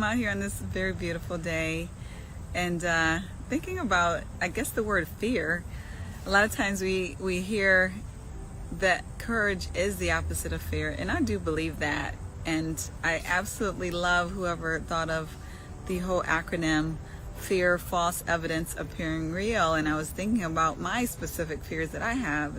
I'm out here on this very beautiful day and thinking about, I guess, the word fear. A lot of times we hear that courage is the opposite of fear, and I do believe that. And I absolutely love whoever thought of the whole acronym fear, false evidence appearing real. And I was thinking about my specific fears that I have,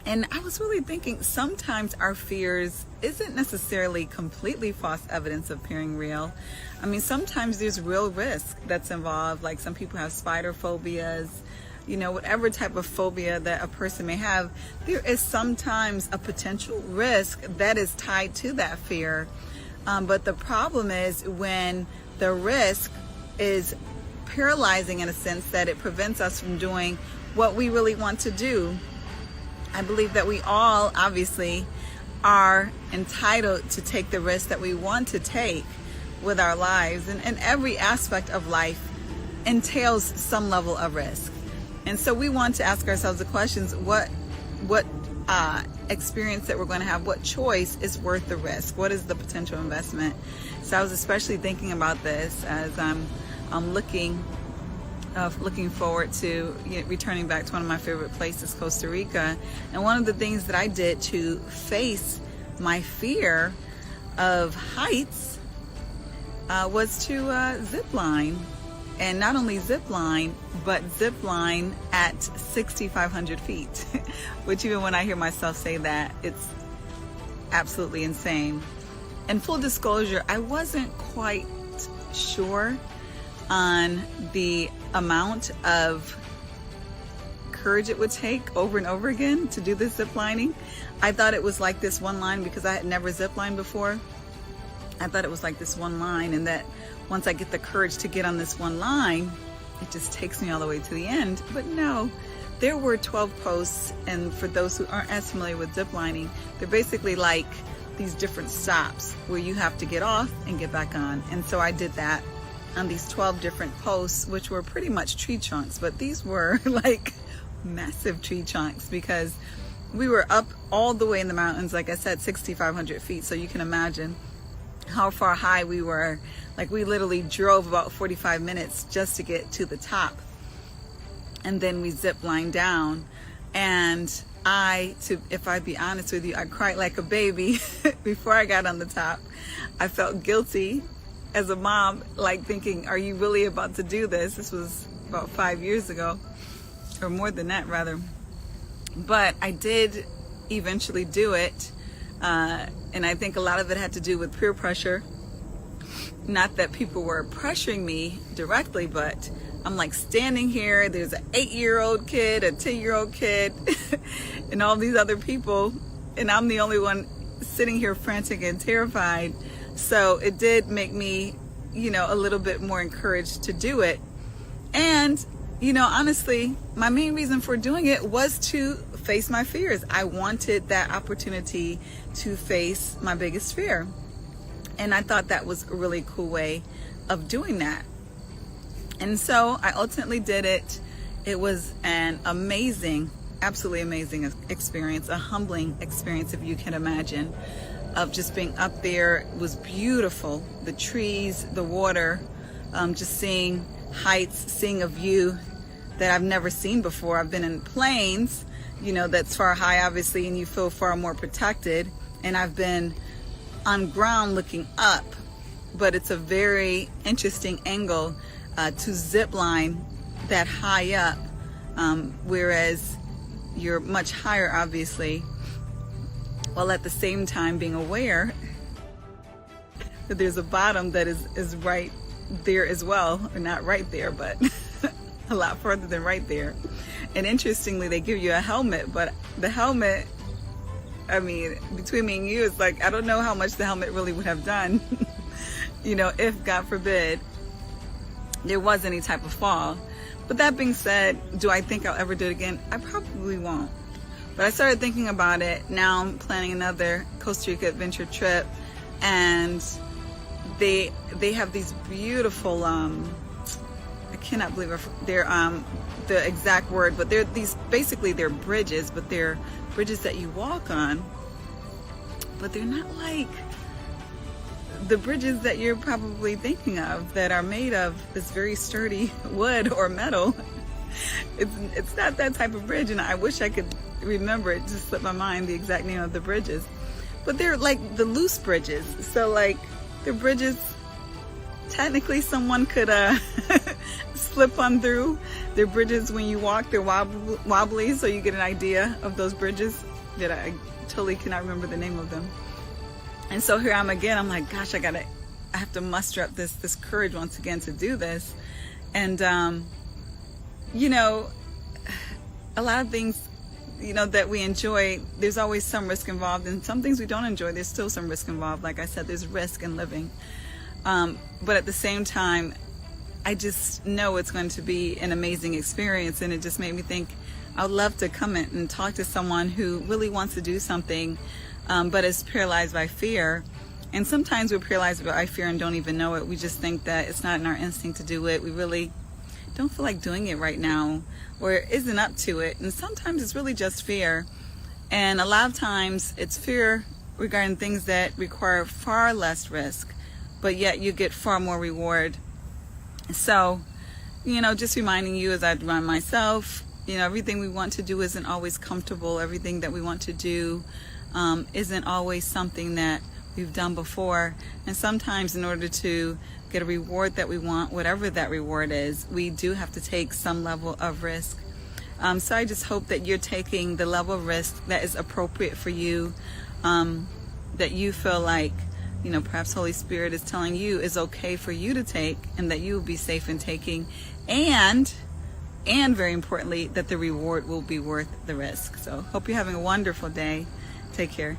and I was really thinking sometimes our fears isn't necessarily completely false evidence appearing real. I mean, sometimes there's real risk that's involved. Like some people have spider phobias, you know, whatever type of phobia that a person may have, there is sometimes a potential risk that is tied to that fear. But the problem is when the risk is paralyzing in a sense that it prevents us from doing what we really want to do. I believe that we all obviously are entitled to take the risks that we want to take with our lives, and every aspect of life entails some level of risk. And so we want to ask ourselves the questions: what experience that we're going to have, what choice is worth the risk, what is the potential investment? So I was especially thinking about this as I'm looking forward to returning back to one of my favorite places, Costa Rica. And one of the things that I did to face my fear of heights was to zip line. And not only zip line, but zip line at 6,500 feet, which even when I hear myself say that, it's absolutely insane. And full disclosure, I wasn't quite sure on the amount of courage it would take over and over again to do this zip lining. I thought it was like this one line because I had never zip lined before. I thought it was like this one line, and that once I get the courage to get on this one line, it just takes me all the way to the end. But no, there were 12 posts, and for those who aren't as familiar with zip lining, they're basically like these different stops where you have to get off and get back on. And so I did that on these 12 different posts, which were pretty much tree trunks, but these were like massive tree trunks because we were up all the way in the mountains, like I said, 6,500 feet. So you can imagine how far high we were. Like we literally drove about 45 minutes just to get to the top, and then we zip lined down. And if I be honest with you, I cried like a baby before I got on the top. I felt guilty as a mom, like thinking, are you really about to do this? This was about 5 years ago, or more than that rather. But I did eventually do it. And I think a lot of it had to do with peer pressure. Not that people were pressuring me directly, but I'm like standing here, there's an 8-year-old kid, a 10-year-old kid, and all these other people, and I'm the only one sitting here frantic and terrified. So it did make me, a little bit more encouraged to do it. And, honestly, my main reason for doing it was to face my fears. I wanted that opportunity to face my biggest fear. And I thought that was a really cool way of doing that. And so I ultimately did it. It was an amazing, absolutely amazing experience, a humbling experience, if you can imagine, of just being up there. It was beautiful. The trees, the water, just seeing heights, seeing a view that I've never seen before. I've been in planes, that's far high, obviously, and you feel far more protected. And I've been on ground looking up, but it's a very interesting angle to zip line that high up, whereas you're much higher, obviously, while at the same time being aware that there's a bottom that is right there as well, or not right there, but a lot further than right there. And interestingly, they give you a helmet, but the helmet, I mean, between me and you, it's like, I don't know how much the helmet really would have done, if, God forbid, there was any type of fall. But that being said, do I think I'll ever do it again? I probably won't. But I started thinking about it. Now I'm planning another Costa Rica adventure trip, and they have these beautiful, I cannot believe they're the exact word, but they're bridges, but they're bridges that you walk on, but they're not like the bridges that you're probably thinking of that are made of this very sturdy wood or metal. It's not that type of bridge, and I wish I could remember, it just slipped my mind, the exact name of the bridges. But they're like the loose bridges. So like they're bridges technically someone could slip on through. They're bridges when you walk, they're wobbly, so you get an idea of those bridges that I totally cannot remember the name of them. And so here I'm again, I'm like, gosh, I have to muster up this courage once again to do this. And you know, a lot of things, you know, that we enjoy, there's always some risk involved, and some things we don't enjoy, there's still some risk involved. Like I said, there's risk in living. But at the same time, I just know it's going to be an amazing experience, and it just made me think I would love to come in and talk to someone who really wants to do something, but is paralyzed by fear. And sometimes we're paralyzed by fear and don't even know it. We just think that it's not in our instinct to do it. We really don't feel like doing it right now, or isn't up to it. And sometimes it's really just fear. And a lot of times it's fear regarding things that require far less risk, but yet you get far more reward. So, you know, just reminding you, as I remind myself, you know, everything we want to do isn't always comfortable. Everything that we want to do isn't always something that we've done before. And sometimes in order to get a reward that we want, whatever that reward is, we do have to take some level of risk. So I just hope that you're taking the level of risk that is appropriate for you, that you feel like, you know, perhaps Holy Spirit is telling you is okay for you to take, and that you will be safe in taking, and very importantly, that the reward will be worth the risk. So hope you're having a wonderful day. Take care.